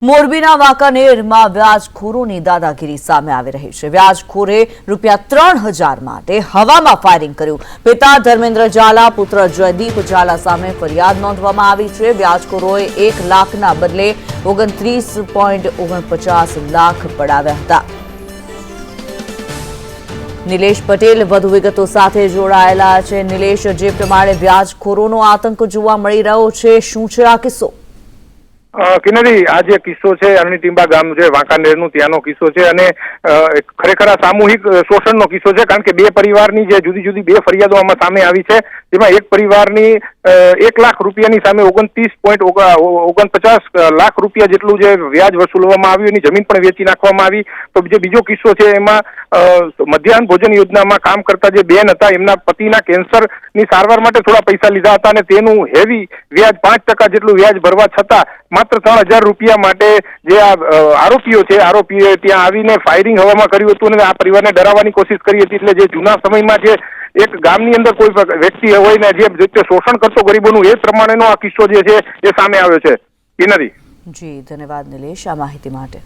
મોરબીના વાંકાનેરમાં વ્યાજખોરોની દાદાગીરી સામે આવી રહી છે। વ્યાજખોરે ₹3000 માટે હવામાં ફાયરિંગ કર્યું। પિતા ધર્મેન્દ્ર ઝાલા, પુત્ર જયદીપ ઝાલા સામે ફરિયાદ નોંધવામાં આવી છે। વ્યાજખોરોએ 1 લાખના બદલે 29.49 લાખ પડાવ્યા હતા। નિલેશ પટેલ વધુ વિગતો સાથે જોડાયેલા છે। નિલેશ, જે પ્રમાણે વ્યાજખોરોનો આતંક જોવા મળી રહ્યો છે, શું છે આ કિસ્સો? કિન્નરી, આ જે કિસ્સો છે અરણીટીંબા ગામ છે વાંકાનેરનું, ત્યાંનો કિસ્સો છે અને ખરેખર આ સામૂહિક શોષણનો કિસ્સો છે। કારણ કે બે પરિવારની જે જુદી જુદી બે ફરિયાદો આમાં સામે આવી છે, જેમાં એક પરિવારની 1 લાખ રૂપિયાની સામે 29.49 લાખ રૂપિયા જેટલું જે વ્યાજ વસૂલવામાં આવ્યું, એની જમીન પણ વેચી નાખવામાં આવી। તો જે બીજો કિસ્સો છે એમાં મધ્યાહન ભોજન યોજનામાં કામ કરતા જે બેન હતા, એમના પતિના કેન્સરની સારવાર માટે થોડા પૈસા લીધા હતા અને તેનું હેવી વ્યાજ 5% જેટલું વ્યાજ ભરવા છતાં માત્ર 3000 રૂપિયા માટે જે આ આરોપીઓ છે, આરોપીઓએ ત્યાં આવીને ફાયરિંગ હવામાં કર્યું હતું અને આ પરિવારને ડરાવવાની કોશિશ કરી હતી। એટલે જે જૂના સમયમાં જે એક ગામની અંદર કોઈ વ્યક્તિ હોય ને જે રીતે શોષણ કરતો ગરીબોનું, એ પ્રમાણેનો આ કિસ્સો જે છે એ સામે આવ્યો છે। કિન્નરી, જી ધન્યવાદ નિલેશ આ માહિતી માટે।